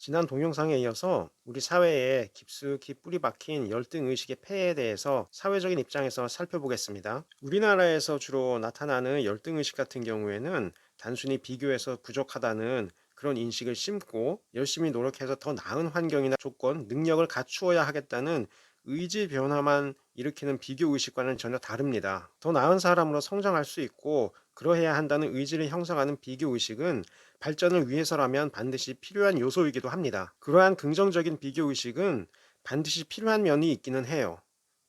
지난 동영상에 이어서 우리 사회에 깊숙이 뿌리 박힌 열등의식의 폐해에 대해서 사회적인 입장에서 살펴보겠습니다. 우리나라에서 주로 나타나는 열등의식 같은 경우에는 단순히 비교해서 부족하다는 그런 인식을 심고 열심히 노력해서 더 나은 환경이나 조건, 능력을 갖추어야 하겠다는 의지 변화만 일으키는 비교의식과는 전혀 다릅니다. 더 나은 사람으로 성장할 수 있고 그러해야 한다는 의지를 형성하는 비교의식은 발전을 위해서라면 반드시 필요한 요소이기도 합니다. 그러한 긍정적인 비교의식은 반드시 필요한 면이 있기는 해요.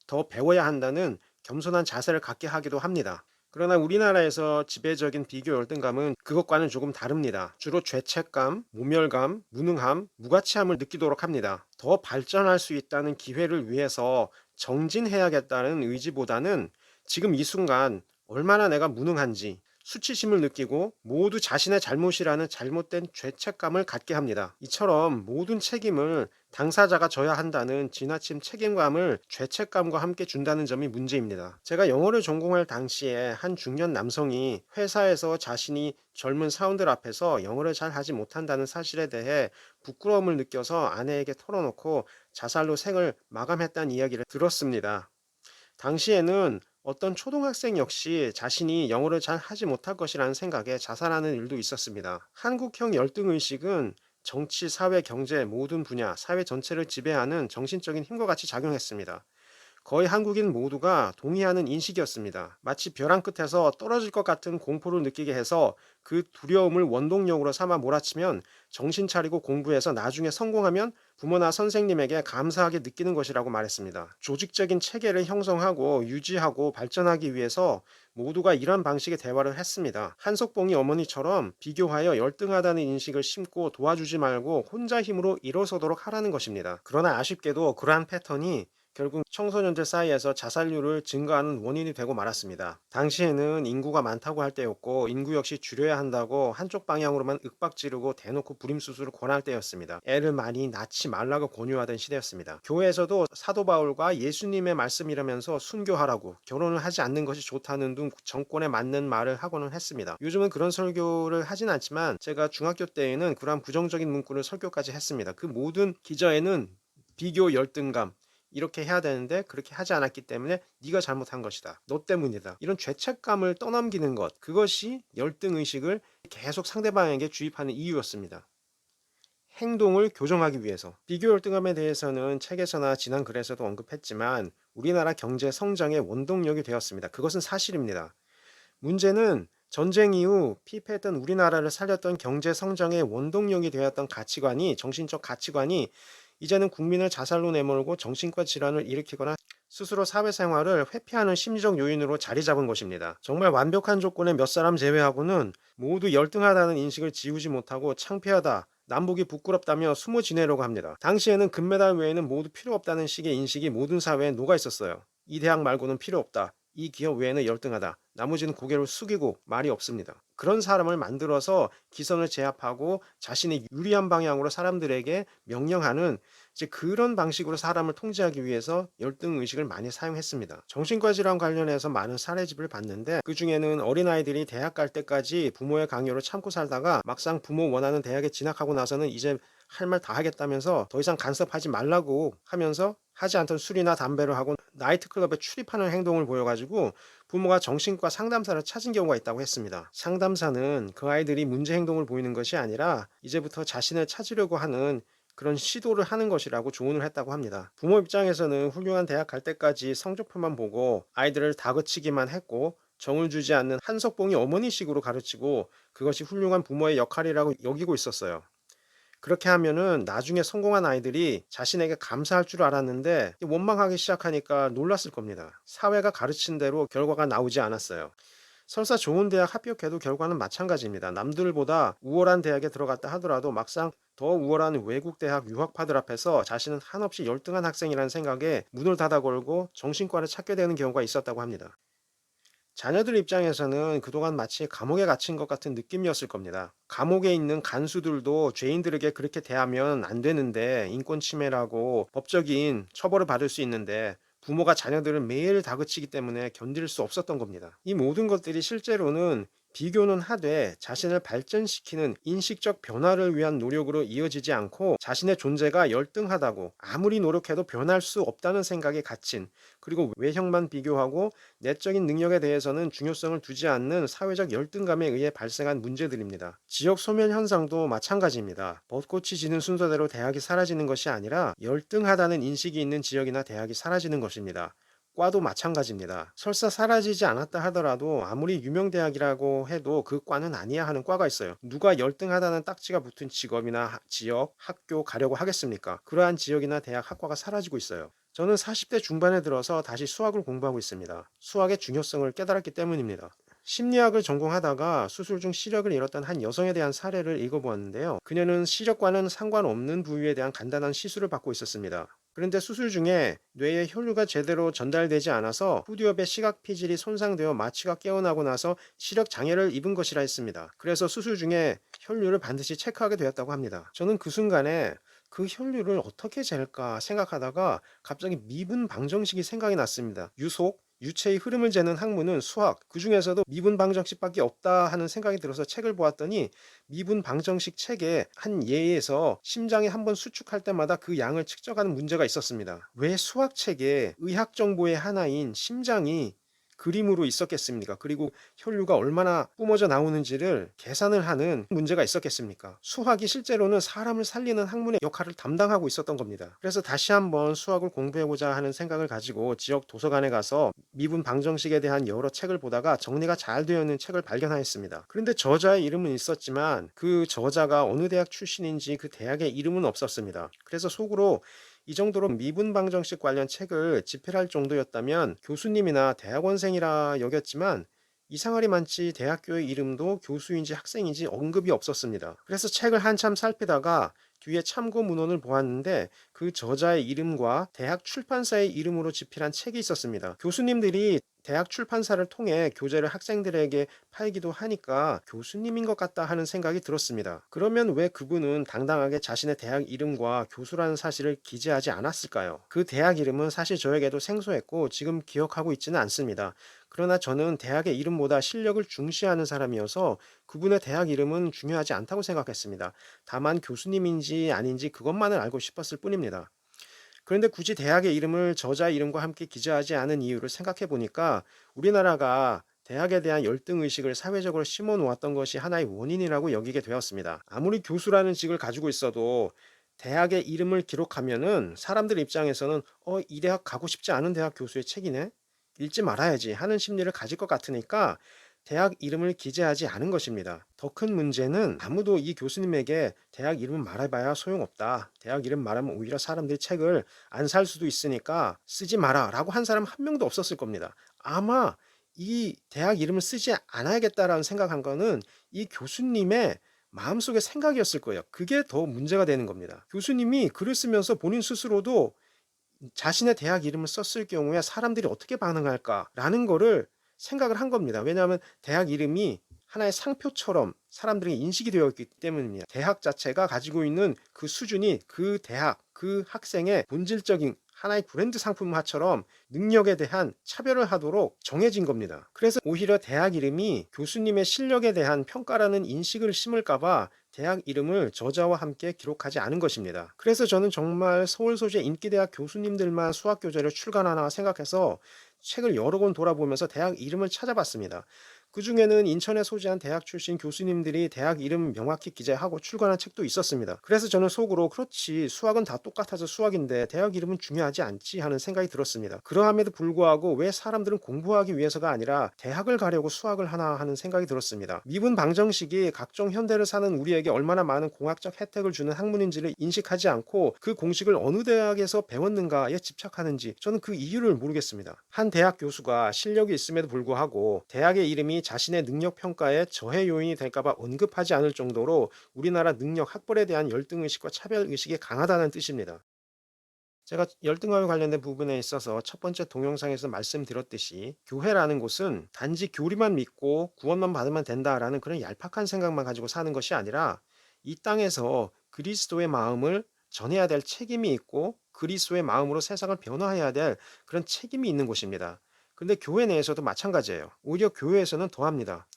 더 배워야 한다는 겸손한 자세를 갖게 하기도 합니다. 그러나 우리나라에서 지배적인 비교 열등감은 그것과는 조금 다릅니다. 주로 죄책감, 모멸감, 무능함, 무가치함을 느끼도록 합니다. 더 발전할 수 있다는 기회를 위해서 정진해야겠다는 의지보다는 지금 이 순간 얼마나 내가 무능한지 수치심을 느끼고 모두 자신의 잘못이라는 잘못된 죄책감을 갖게 합니다. 이처럼 모든 책임을 당사자가 져야 한다는 지나친 책임감을 죄책감과 함께 준다는 점이 문제입니다. 제가 영어를 전공할 당시에 한 중년 남성이 회사에서 자신이 젊은 사원들 앞에서 영어를 잘 하지 못한다는 사실에 대해 부끄러움을 느껴서 아내에게 털어놓고 자살로 생을 마감했다는 이야기를 들었습니다. 당시에는 어떤 초등학생 역시 자신이 영어를 잘 하지 못할 것이라는 생각에 자살하는 일도 있었습니다. 한국형 열등의식은 정치, 사회, 경제 모든 분야, 사회 전체를 지배하는 정신적인 힘과 같이 작용했습니다. 거의 한국인 모두가 동의하는 인식이었습니다. 마치 벼랑 끝에서 떨어질 것 같은 공포를 느끼게 해서 그 두려움을 원동력으로 삼아 몰아치면 정신 차리고 공부해서 나중에 성공하면 부모나 선생님에게 감사하게 느끼는 것이라고 말했습니다. 조직적인 체계를 형성하고 유지하고 발전하기 위해서 모두가 이런 방식의 대화를 했습니다. 한석봉이 어머니처럼 비교하여 열등하다는 인식을 심고 도와주지 말고 혼자 힘으로 일어서도록 하라는 것입니다. 그러나 아쉽게도 그러한 패턴이 결국 청소년들 사이에서 자살률을 증가하는 원인이 되고 말았습니다. 당시에는 인구가 많다고 할 때였고 인구 역시 줄여야 한다고 한쪽 방향으로만 윽박지르고 대놓고 불임수술을 권할 때였습니다. 애를 많이 낳지 말라고 권유하던 시대였습니다. 교회에서도 사도 바울과 예수님의 말씀이라면서 순교하라고 결혼을 하지 않는 것이 좋다는 등 정권에 맞는 말을 하고는 했습니다. 요즘은 그런 설교를 하진 않지만 제가 중학교 때에는 그러한 부정적인 문구를 설교까지 했습니다. 그 모든 기저에는 비교 열등감, 이렇게 해야 되는데 그렇게 하지 않았기 때문에 네가 잘못한 것이다. 너 때문이다. 이런 죄책감을 떠넘기는 것. 그것이 열등의식을 계속 상대방에게 주입하는 이유였습니다. 행동을 교정하기 위해서. 비교 열등감에 대해서는 책에서나 지난 글에서도 언급했지만 우리나라 경제 성장의 원동력이 되었습니다. 그것은 사실입니다. 문제는 전쟁 이후 피폐했던 우리나라를 살렸던 경제 성장의 원동력이 되었던 가치관이, 정신적 가치관이 이제는 국민을 자살로 내몰고 정신과 질환을 일으키거나 스스로 사회생활을 회피하는 심리적 요인으로 자리 잡은 것입니다. 정말 완벽한 조건의 몇 사람 제외하고는 모두 열등하다는 인식을 지우지 못하고 창피하다, 남북이 부끄럽다며 숨어 지내려고 합니다. 당시에는 금메달 외에는 모두 필요 없다는 식의 인식이 모든 사회에 녹아 있었어요. 이 대학 말고는 필요 없다. 이 기업 외에는 열등하다. 나머지는 고개를 숙이고 말이 없습니다. 그런 사람을 만들어서 기선을 제압하고 자신의 유리한 방향으로 사람들에게 명령하는 이제 그런 방식으로 사람을 통제하기 위해서 열등 의식을 많이 사용했습니다. 정신과 질환 관련해서 많은 사례집을 봤는데 그 중에는 어린아이들이 대학 갈 때까지 부모의 강요를 참고 살다가 막상 부모 원하는 대학에 진학하고 나서는 이제 할 말 다 하겠다면서 더 이상 간섭하지 말라고 하면서 하지 않던 술이나 담배를 하고 나이트클럽에 출입하는 행동을 보여가지고 부모가 정신과 상담사를 찾은 경우가 있다고 했습니다. 상담사는 그 아이들이 문제 행동을 보이는 것이 아니라 이제부터 자신을 찾으려고 하는 그런 시도를 하는 것이라고 조언을 했다고 합니다. 부모 입장에서는 훌륭한 대학 갈 때까지 성적표만 보고 아이들을 다그치기만 했고 정을 주지 않는 한석봉이 어머니식으로 가르치고 그것이 훌륭한 부모의 역할이라고 여기고 있었어요. 그렇게 하면은 나중에 성공한 아이들이 자신에게 감사할 줄 알았는데 원망하기 시작하니까 놀랐을 겁니다. 사회가 가르친 대로 결과가 나오지 않았어요. 설사 좋은 대학 합격해도 결과는 마찬가지입니다. 남들보다 우월한 대학에 들어갔다 하더라도 막상 더 우월한 외국 대학 유학파들 앞에서 자신은 한없이 열등한 학생이라는 생각에 문을 닫아 걸고 정신과를 찾게 되는 경우가 있었다고 합니다. 자녀들 입장에서는 그동안 마치 감옥에 갇힌 것 같은 느낌이었을 겁니다. 감옥에 있는 간수들도 죄인들에게 그렇게 대하면 안 되는데 인권 침해라고 법적인 처벌을 받을 수 있는데 부모가 자녀들을 매일 다그치기 때문에 견딜 수 없었던 겁니다. 이 모든 것들이 실제로는 비교는 하되 자신을 발전시키는 인식적 변화를 위한 노력으로 이어지지 않고 자신의 존재가 열등하다고 아무리 노력해도 변할 수 없다는 생각에 갇힌, 그리고 외형만 비교하고 내적인 능력에 대해서는 중요성을 두지 않는 사회적 열등감에 의해 발생한 문제들입니다. 지역 소멸 현상도 마찬가지입니다. 벚꽃이 지는 순서대로 대학이 사라지는 것이 아니라 열등하다는 인식이 있는 지역이나 대학이 사라지는 것입니다. 과도 마찬가지입니다. 설사 사라지지 않았다 하더라도 아무리 유명 대학이라고 해도 그 과는 아니야 하는 과가 있어요. 누가 열등하다는 딱지가 붙은 직업이나 지역, 학교 가려고 하겠습니까? 그러한 지역이나 대학, 학과가 사라지고 있어요. 저는 40대 중반에 들어서 다시 수학을 공부하고 있습니다. 수학의 중요성을 깨달았기 때문입니다. 심리학을 전공하다가 수술 중 시력을 잃었던 한 여성에 대한 사례를 읽어보았는데요. 그녀는 시력과는 상관없는 부위에 대한 간단한 시술을 받고 있었습니다. 그런데 수술 중에 뇌에 혈류가 제대로 전달되지 않아서 후두엽의 시각 피질이 손상되어 마취가 깨어나고 나서 시력 장애를 입은 것이라 했습니다. 그래서 수술 중에 혈류를 반드시 체크하게 되었다고 합니다. 저는 그 순간에 그 혈류를 어떻게 잴까 생각하다가 갑자기 미분 방정식이 생각이 났습니다. 유속, 유체의 흐름을 재는 학문은 수학, 그 중에서도 미분 방정식밖에 없다 하는 생각이 들어서 책을 보았더니 미분 방정식 책의 한 예에서 심장에 한번 수축할 때마다 그 양을 측정하는 문제가 있었습니다. 왜 수학책에 의학 정보의 하나인 심장이 그림으로 있었겠습니까? 그리고 혈류가 얼마나 뿜어져 나오는지를 계산을 하는 문제가 있었겠습니까? 수학이 실제로는 사람을 살리는 학문의 역할을 담당하고 있었던 겁니다. 그래서 다시 한번 수학을 공부해보자 하는 생각을 가지고 지역 도서관에 가서 미분 방정식에 대한 여러 책을 보다가 정리가 잘 되어 있는 책을 발견하였습니다. 그런데 저자의 이름은 있었지만 그 저자가 어느 대학 출신인지 그 대학의 이름은 없었습니다. 그래서 속으로 이 정도로 미분 방정식 관련 책을 집필할 정도였다면 교수님이나 대학원생이라 여겼지만 이상하리 많지 대학교의 이름도 교수인지 학생인지 언급이 없었습니다. 그래서 책을 한참 살피다가 뒤에 참고 문헌을 보았는데 그 저자의 이름과 대학 출판사의 이름으로 집필한 책이 있었습니다. 교수님들이 대학 출판사를 통해 교재를 학생들에게 팔기도 하니까 교수님인 것 같다 하는 생각이 들었습니다. 그러면 왜 그분은 당당하게 자신의 대학 이름과 교수라는 사실을 기재하지 않았을까요? 그 대학 이름은 사실 저에게도 생소했고 지금 기억하고 있지는 않습니다. 그러나 저는 대학의 이름보다 실력을 중시하는 사람이어서 그분의 대학 이름은 중요하지 않다고 생각했습니다. 다만 교수님인지 아닌지 그것만을 알고 싶었을 뿐입니다. 그런데 굳이 대학의 이름을 저자 이름과 함께 기재하지 않은 이유를 생각해 보니까 우리나라가 대학에 대한 열등의식을 사회적으로 심어 놓았던 것이 하나의 원인이라고 여기게 되었습니다. 아무리 교수라는 직을 가지고 있어도 대학의 이름을 기록하면은 사람들 입장에서는 이 대학 가고 싶지 않은 대학 교수의 책이네? 읽지 말아야지 하는 심리를 가질 것 같으니까 대학 이름을 기재하지 않은 것입니다. 더 큰 문제는 아무도 이 교수님에게 대학 이름은 말해봐야 소용없다. 대학 이름 말하면 오히려 사람들이 책을 안 살 수도 있으니까 쓰지 마라 라고 한 사람 한 명도 없었을 겁니다. 아마 이 대학 이름을 쓰지 않아야겠다라는 생각한 거는 이 교수님의 마음속의 생각이었을 거예요. 그게 더 문제가 되는 겁니다. 교수님이 글을 쓰면서 본인 스스로도 자신의 대학 이름을 썼을 경우에 사람들이 어떻게 반응할까라는 거를 생각을 한 겁니다. 왜냐하면 대학 이름이 하나의 상표처럼 사람들이 인식이 되어 있기 때문입니다. 대학 자체가 가지고 있는 그 수준이 그 대학, 그 학생의 본질적인 하나의 브랜드 상품화처럼 능력에 대한 차별을 하도록 정해진 겁니다. 그래서 오히려 대학 이름이 교수님의 실력에 대한 평가라는 인식을 심을까봐 대학 이름을 저자와 함께 기록하지 않은 것입니다. 그래서 저는 정말 서울 소재 인기대학 교수님들만 수학 교재를 출간하나 생각해서 책을 여러 권 돌아보면서 대학 이름을 찾아봤습니다. 그 중에는 인천에 소재한 대학 출신 교수님들이 대학 이름 명확히 기재하고 출간한 책도 있었습니다. 그래서 저는 속으로 그렇지 수학은 다 똑같아서 수학인데 대학 이름은 중요하지 않지 하는 생각이 들었습니다. 그러함에도 불구하고 왜 사람들은 공부하기 위해서가 아니라 대학을 가려고 수학을 하나 하는 생각이 들었습니다. 미분 방정식이 각종 현대를 사는 우리에게 얼마나 많은 공학적 혜택을 주는 학문인지를 인식하지 않고 그 공식을 어느 대학에서 배웠는가에 집착하는지 저는 그 이유를 모르겠습니다. 한 대학 교수가 실력이 있음에도 불구하고 대학의 이름이 자신의 능력 평가에 저해 요인이 될까봐 언급하지 않을 정도로 우리나라 능력 학벌에 대한 열등의식과 차별의식이 강하다는 뜻입니다. 제가 열등감에 관련된 부분에 있어서 첫 번째 동영상에서 말씀드렸듯이 교회라는 곳은 단지 교리만 믿고 구원만 받으면 된다라는 그런 얄팍한 생각만 가지고 사는 것이 아니라 이 땅에서 그리스도의 마음을 전해야 될 책임이 있고 그리스도의 마음으로 세상을 변화해야 될 그런 책임이 있는 곳입니다. 근데 교회 내에서도 마찬가지예요. 오히려 교회에서는 더합니다.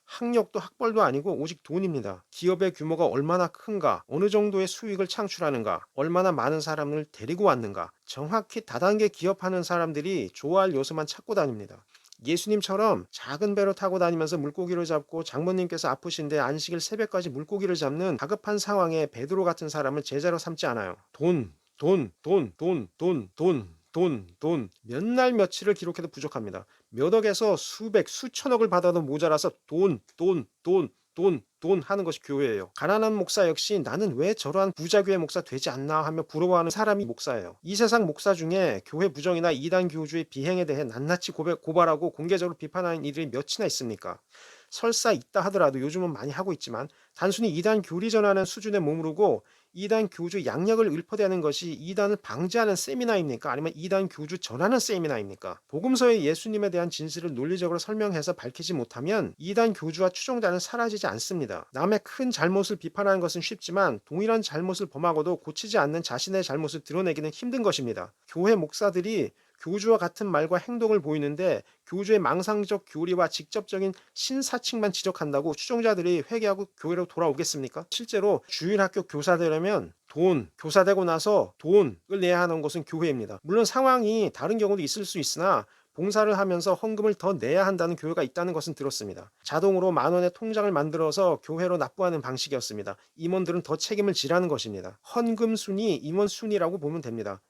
학력도 학벌도 아니고 오직 돈입니다. 기업의 규모가 얼마나 큰가, 어느 정도의 수익을 창출하는가, 얼마나 많은 사람을 데리고 왔는가, 정확히 다단계 기업하는 사람들이 좋아할 요소만 찾고 다닙니다. 예수님처럼 작은 배로 타고 다니면서 물고기를 잡고 장모님께서 아프신데 안식일 새벽까지 물고기를 잡는 다급한 상황에 베드로 같은 사람을 제자로 삼지 않아요. 돈, 돈, 돈, 돈, 돈, 돈, 돈, 돈. 몇 날 며칠을 기록해도 부족합니다. 몇 억에서 수백, 수천억을 받아도 모자라서 돈, 돈, 돈, 돈, 돈 하는 것이 교회예요. 가난한 목사 역시 나는 왜 저러한 부자교회 목사 되지 않나 하며 부러워하는 사람이 목사예요. 이 세상 목사 중에 교회 부정이나 이단 교주의 비행에 대해 낱낱이 고발하고 공개적으로 비판하는 이들이 몇이나 있습니까? 설사 있다 하더라도 요즘은 많이 하고 있지만 단순히 이단 교리 전하는 수준에 머무르고 이단 교주 양력을 읊어대는 것이 이단을 방지하는 세미나입니까? 아니면 이단 교주 전하는 세미나입니까? 복음서의 예수님에 대한 진실을 논리적으로 설명해서 밝히지 못하면 이단 교주와 추종자는 사라지지 않습니다. 남의 큰 잘못을 비판하는 것은 쉽지만 동일한 잘못을 범하고도 고치지 않는 자신의 잘못을 드러내기는 힘든 것입니다. 교회 목사들이 교주와 같은 말과 행동을 보이는데 교주의 망상적 교리와 직접적인 신사칭만 지적한다고 추종자들이 회개하고 교회로 돌아오겠습니까? 실제로 주일학교 교사 되려면 교사 되고 나서 돈을 내야 하는 곳은 교회입니다. 물론 상황이 다른 경우도 있을 수 있으나 봉사를 하면서 헌금을 더 내야 한다는 교회가 있다는 것은 들었습니다. 자동으로 10,000원의 통장을 만들어서 교회로 납부하는 방식이었습니다. 임원들은 더 책임을 지라는 것입니다. 헌금 순위, 임원 순위라고 보면 됩니다.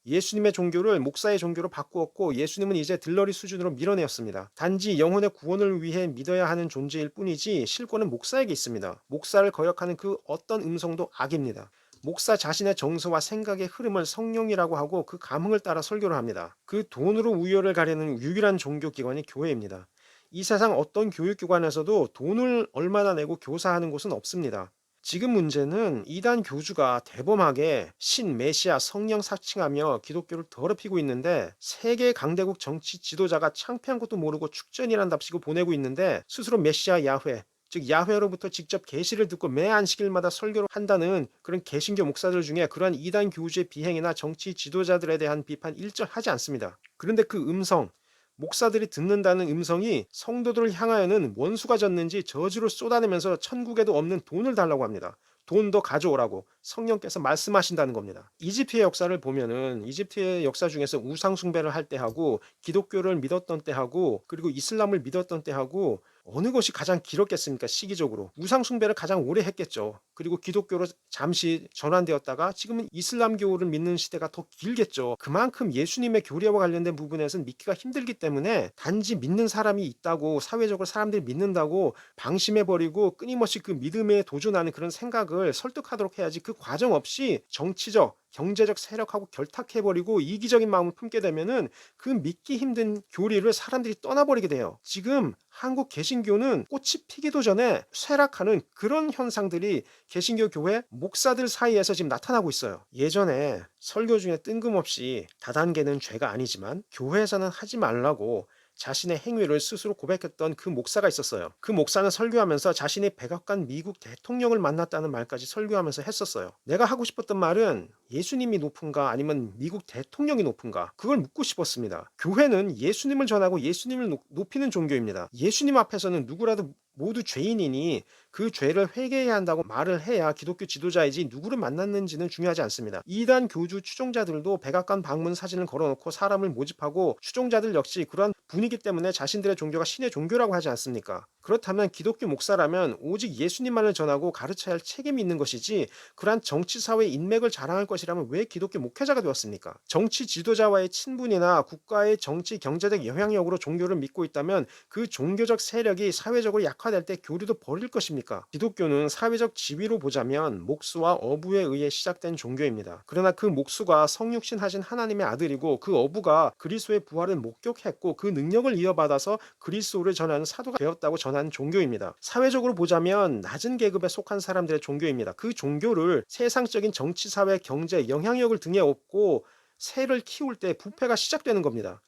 예수님의 종교를 목사의 종교로 바꾸었고 예수님은 이제 들러리 수준으로 밀어내었습니다. 단지 영혼의 구원을 위해 믿어야 하는 존재일 뿐이지 실권은 목사에게 있습니다. 목사를 거역하는 그 어떤 음성도 악입니다. 목사 자신의 정서와 생각의 흐름을 성령이라고 하고 그 감흥을 따라 설교를 합니다. 그 돈으로 우열을 가리는 유일한 종교기관이 교회입니다. 이 세상 어떤 교육기관에서도 돈을 얼마나 내고 교사하는 곳은 없습니다. 지금 문제는 이단 교주가 대범하게 신, 메시아, 성령 사칭하며 기독교를 더럽히고 있는데 세계 강대국 정치 지도자가 창피한 것도 모르고 축전이란답시고 보내고 있는데 스스로 메시아 야훼, 즉 야훼로부터 직접 계시를 듣고 매 안식일마다 설교를 한다는 그런 개신교 목사들 중에 그러한 이단 교주의 비행이나 정치 지도자들에 대한 비판 일절하지 않습니다. 그런데 그 음성, 목사들이 듣는다는 음성이 성도들을 향하여는 원수가 졌는지 저주를 쏟아내면서 천국에도 없는 돈을 달라고 합니다. 돈 더 가져오라고 성령께서 말씀하신다는 겁니다. 이집트의 역사를 보면은 이집트의 역사 중에서 우상 숭배를 할 때 하고 기독교를 믿었던 때 하고 그리고 이슬람을 믿었던 때 하고 어느 것이 가장 길었겠습니까? 시기적으로 우상 숭배를 가장 오래 했겠죠. 그리고 기독교로 잠시 전환되었다가 지금은 이슬람교를 믿는 시대가 더 길겠죠. 그만큼 예수님의 교리와 관련된 부분에서는 믿기가 힘들기 때문에 단지 믿는 사람이 있다고 사회적으로 사람들이 믿는다고 방심해버리고 끊임없이 그 믿음에 도전하는 그런 생각을 설득하도록 해야지 그 과정 없이 정치적 경제적 세력하고 결탁해버리고 이기적인 마음을 품게 되면은 그 믿기 힘든 교리를 사람들이 떠나버리게 돼요. 지금 한국 개신교는 꽃이 피기도 전에 쇠락하는 그런 현상들이 개신교 교회 목사들 사이에서 지금 나타나고 있어요. 예전에 설교 중에 뜬금없이 다단계는 죄가 아니지만 교회에서는 하지 말라고 자신의 행위를 스스로 고백했던 그 목사가 있었어요. 그 목사는 설교하면서 자신이 백악관 미국 대통령을 만났다는 말까지 설교하면서 했었어요. 내가 하고 싶었던 말은 예수님이 높은가 아니면 미국 대통령이 높은가 그걸 묻고 싶었습니다. 교회는 예수님을 전하고 예수님을 높이는 종교입니다. 예수님 앞에서는 누구라도 모두 죄인이니 그 죄를 회개해야 한다고 말을 해야 기독교 지도자이지 누구를 만났는지는 중요하지 않습니다. 이단 교주 추종자들도 백악관 방문 사진을 걸어놓고 사람을 모집하고 추종자들 역시 그러한 분위기 때문에 자신들의 종교가 신의 종교라고 하지 않습니까? 그렇다면 기독교 목사라면 오직 예수님만을 전하고 가르쳐야 할 책임이 있는 것이지 그러한 정치사회 인맥을 자랑할 것이라면 왜 기독교 목회자가 되었습니까? 정치 지도자와의 친분이나 국가의 정치 경제적 영향력으로 종교를 믿고 있다면 그 종교적 세력이 사회적으로 약화될 때 교리도 버릴 것입니까? 기독교는 사회적 지위로 보자면 목수와 어부에 의해 시작된 종교입니다. 그러나 그 목수가 성육신 하신 하나님의 아들이고 그 어부가 그리스도의 부활을 목격했고 그 능력을 이어받아서 그리스도를 전하는 사도가 되었다고 전하는 종교입니다. 사회적으로 보자면 낮은 계급에 속한 사람들의 종교입니다. 그 종교를 세상적인 정치, 사회, 경제, 영향력을 등에 업고 새를 키울 때 부패가 시작되는 겁니다.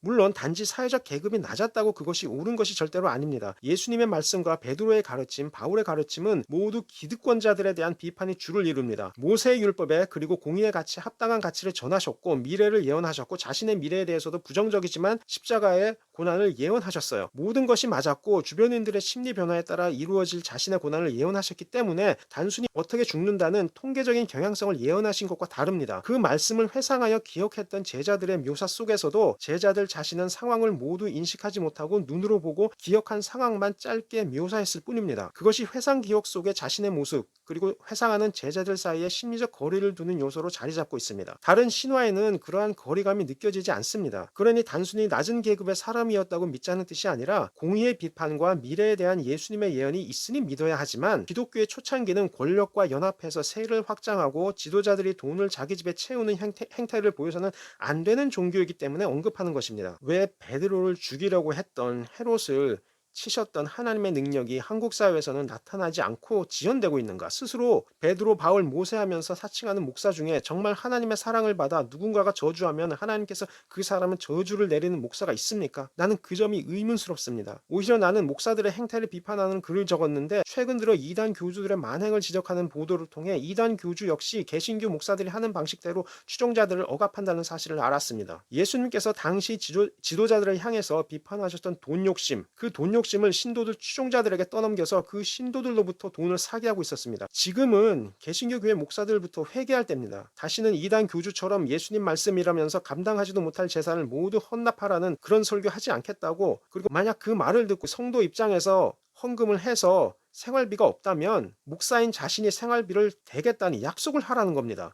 물론 단지 사회적 계급이 낮았다고 그것이 옳은 것이 절대로 아닙니다. 예수님의 말씀과 베드로의 가르침, 바울의 가르침은 모두 기득권자들에 대한 비판이 주를 이룹니다. 모세의 율법에 그리고 공의의 가치, 합당한 가치를 전하셨고 미래를 예언하셨고 자신의 미래에 대해서도 부정적이지만 십자가의 고난을 예언하셨어요. 모든 것이 맞았고 주변인들의 심리 변화에 따라 이루어질 자신의 고난을 예언하셨기 때문에 단순히 어떻게 죽는다는 통계적인 경향성을 예언하신 것과 다릅니다. 그 말씀을 회상하여 기억했던 제자들의 묘사 속에서도 제자들 자신은 상황을 모두 인식하지 못하고 눈으로 보고 기억한 상황만 짧게 묘사했을 뿐입니다. 그것이 회상 기억 속의 자신의 모습 그리고 회상하는 제자들 사이에 심리적 거리를 두는 요소로 자리 잡고 있습니다. 다른 신화에는 그러한 거리감이 느껴지지 않습니다. 그러니 단순히 낮은 계급의 사람이었다고 믿자는 뜻이 아니라 공의의 비판과 미래에 대한 예수님의 예언이 있으니 믿어야 하지만 기독교의 초창기는 권력과 연합해서 세를 확장하고 지도자들이 돈을 자기 집에 채우는 행태를 보여서는 안 되는 종교이기 때문에 언급하는 것입니다. 왜 베드로를 죽이려고 했던 헤롯을 치셨던 하나님의 능력이 한국 사회에서는 나타나지 않고 지연되고 있는가? 스스로 베드로, 바울, 모세 하면서 사칭하는 목사 중에 정말 하나님의 사랑을 받아 누군가가 저주하면 하나님께서 그 사람은 저주를 내리는 목사가 있습니까? 나는 그 점이 의문스럽습니다. 오히려 나는 목사들의 행태를 비판하는 글을 적었는데 최근 들어 이단 교주들의 만행을 지적하는 보도를 통해 이단 교주 역시 개신교 목사들이 하는 방식대로 추종자들을 억압한다는 사실을 알았습니다. 예수님께서 당시 지도자들을 향해서 비판하셨던 돈 욕심, 그 돈 욕심을 신도들 추종자들에게 떠넘겨서 그 신도들로부터 돈을 사게 하고 있었습니다. 지금은 개신교 교회 목사들부터 회개할 때입니다. 다시는 이단 교주처럼 예수님 말씀이라면서 감당하지도 못할 재산을 모두 헌납하라는 그런 설교하지 않겠다고, 그리고 만약 그 말을 듣고 성도 입장에서 헌금을 해서 생활비가 없다면 목사인 자신이 생활비를 대겠다니 약속을 하라는 겁니다.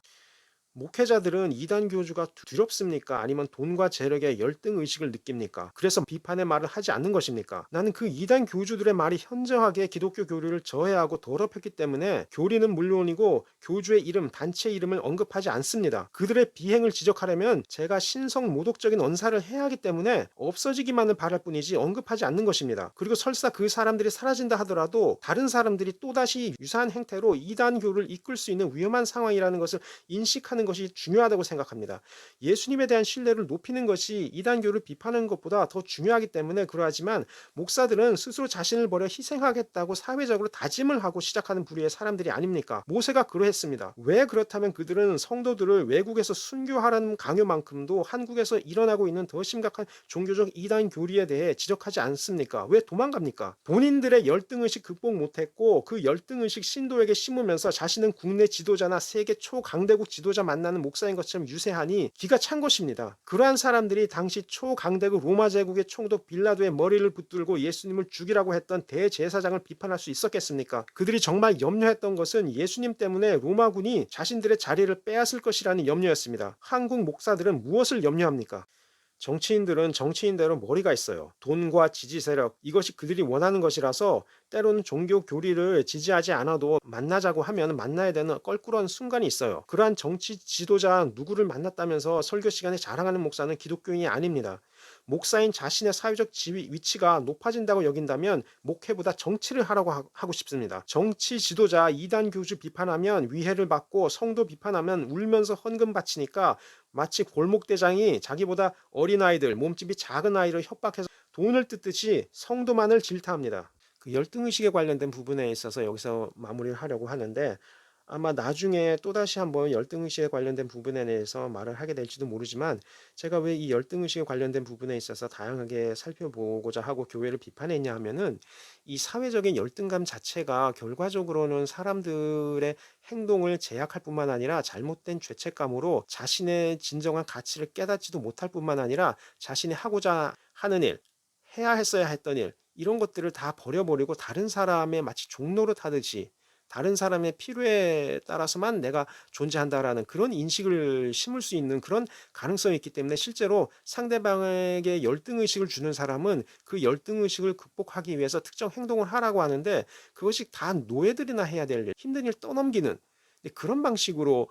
목회자들은 이단 교주가 두렵습니까? 아니면 돈과 재력의 열등 의식을 느낍니까? 그래서 비판의 말을 하지 않는 것입니까? 나는 그 이단 교주들의 말이 현저하게 기독교 교리를 저해하고 더럽혔기 때문에 교리는 물론이고 교주의 이름, 단체 이름을 언급하지 않습니다. 그들의 비행을 지적하려면 제가 신성 모독적인 언사를 해야 하기 때문에 없어지기만을 바랄 뿐이지 언급하지 않는 것입니다. 그리고 설사 그 사람들이 사라진다 하더라도 다른 사람들이 또다시 유사한 행태로 이단교를 이끌 수 있는 위험한 상황이라는 것을 인식하는 것이 중요하다고 생각합니다. 예수님에 대한 신뢰를 높이는 것이 이단교를 비판하는 것보다 더 중요하기 때문에 그러하지만 목사들은 스스로 자신을 버려 희생하겠다고 사회적으로 다짐을 하고 시작하는 부류의 사람들이 아닙니까? 모세가 그러했습니다. 왜 그렇다면 그들은 성도들을 외국에서 순교하라는 강요만큼도 한국에서 일어나고 있는 더 심각한 종교적 이단 교리에 대해 지적하지 않습니까? 왜 도망갑니까? 본인들의 열등의식 극복 못했고 그 열등의식 신도에게 심으면서 자신은 국내 지도자나 세계 초강대국 지도자 만나는 목사인 것처럼 유세하니 기가 찬 것입니다. 그러한 사람들이 당시 초강대국 로마 제국의 총독 빌라도의 머리를 붙들고 예수님을 죽이라고 했던 대제사장을 비판할 수 있었겠습니까? 그들이 정말 염려했던 것은 예수님 때문에 로마군이 자신들의 자리를 빼앗을 것이라는 염려였습니다. 한국 목사들은 무엇을 염려합니까? 정치인들은 정치인대로 머리가 있어요. 돈과 지지 세력, 이것이 그들이 원하는 것이라서 때로는 종교 교리를 지지하지 않아도 만나자고 하면 만나야 되는 껄끄러운 순간이 있어요. 그러한 정치 지도자 누구를 만났다면서 설교 시간에 자랑하는 목사는 기독교인이 아닙니다. 목사인 자신의 사회적 지위, 위치가 높아진다고 여긴다면 목회보다 정치를 하라고 하고 싶습니다. 정치 지도자 이단 교주 비판하면 위해를 받고 성도 비판하면 울면서 헌금 바치니까 마치 골목대장이 자기보다 어린아이들, 몸집이 작은 아이를 협박해서 돈을 뜯듯이 성도만을 질타합니다. 그 열등의식에 관련된 부분에 있어서 여기서 마무리를 하려고 하는데 아마 나중에 또다시 한번 열등의식에 관련된 부분에 대해서 말을 하게 될지도 모르지만 제가 왜 이 열등의식에 관련된 부분에 있어서 다양하게 살펴보고자 하고 교회를 비판했냐 하면은 이 사회적인 열등감 자체가 결과적으로는 사람들의 행동을 제약할 뿐만 아니라 잘못된 죄책감으로 자신의 진정한 가치를 깨닫지도 못할 뿐만 아니라 자신이 하고자 하는 일, 해야 했어야 했던 일, 이런 것들을 다 버려버리고 다른 사람의 마치 종로를 타듯이 다른 사람의 필요에 따라서만 내가 존재한다라는 그런 인식을 심을 수 있는 그런 가능성이 있기 때문에 실제로 상대방에게 열등의식을 주는 사람은 그 열등의식을 극복하기 위해서 특정 행동을 하라고 하는데 그것이 다 노예들이나 해야 될 일, 힘든 일 떠넘기는 그런 방식으로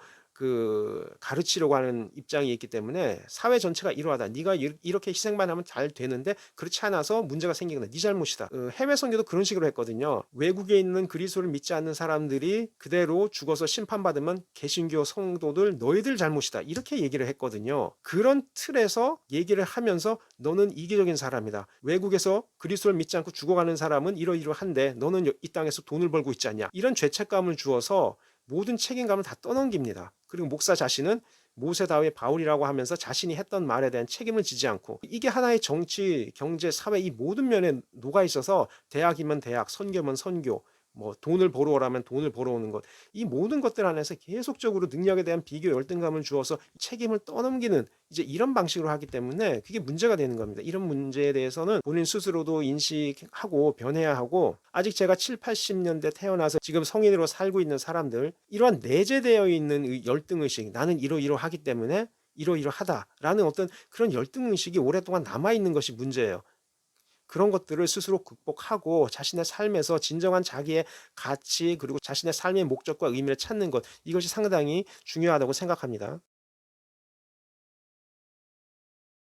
가르치려고 하는 입장이 있기 때문에 사회 전체가 이러하다. 네가 이렇게 희생만 하면 잘 되는데 그렇지 않아서 문제가 생기거나 네 잘못이다. 해외 선교도 그런 식으로 했거든요. 외국에 있는 그리스도를 믿지 않는 사람들이 그대로 죽어서 심판받으면 개신교 성도들 너희들 잘못이다. 이렇게 얘기를 했거든요. 그런 틀에서 얘기를 하면서 너는 이기적인 사람이다. 외국에서 그리스도를 믿지 않고 죽어가는 사람은 이러이러한데 너는 이 땅에서 돈을 벌고 있지 않냐. 이런 죄책감을 주어서 모든 책임감을 다 떠넘깁니다. 그리고 목사 자신은 모세다윗 바울이라고 하면서 자신이 했던 말에 대한 책임을 지지 않고 이게 하나의 정치, 경제, 사회 이 모든 면에 녹아 있어서 대학이면 대학, 선교면 선교, 뭐 돈을 벌어 오라면 돈을 벌어 오는 것 이 모든 것들 안에서 계속적으로 능력에 대한 비교 열등감을 주어서 책임을 떠넘기는 이제 이런 방식으로 하기 때문에 그게 문제가 되는 겁니다. 이런 문제에 대해서는 본인 스스로도 인식하고 변해야 하고 아직 제가 7, 80년대 태어나서 지금 성인으로 살고 있는 사람들 이러한 내재되어 있는 열등의식 나는 이러이러하기 때문에 이러이러하다라는 어떤 그런 열등의식이 오랫동안 남아있는 것이 문제예요. 그런 것들을 스스로 극복하고 자신의 삶에서 진정한 자기의 가치 그리고 자신의 삶의 목적과 의미를 찾는 것 이것이 상당히 중요하다고 생각합니다.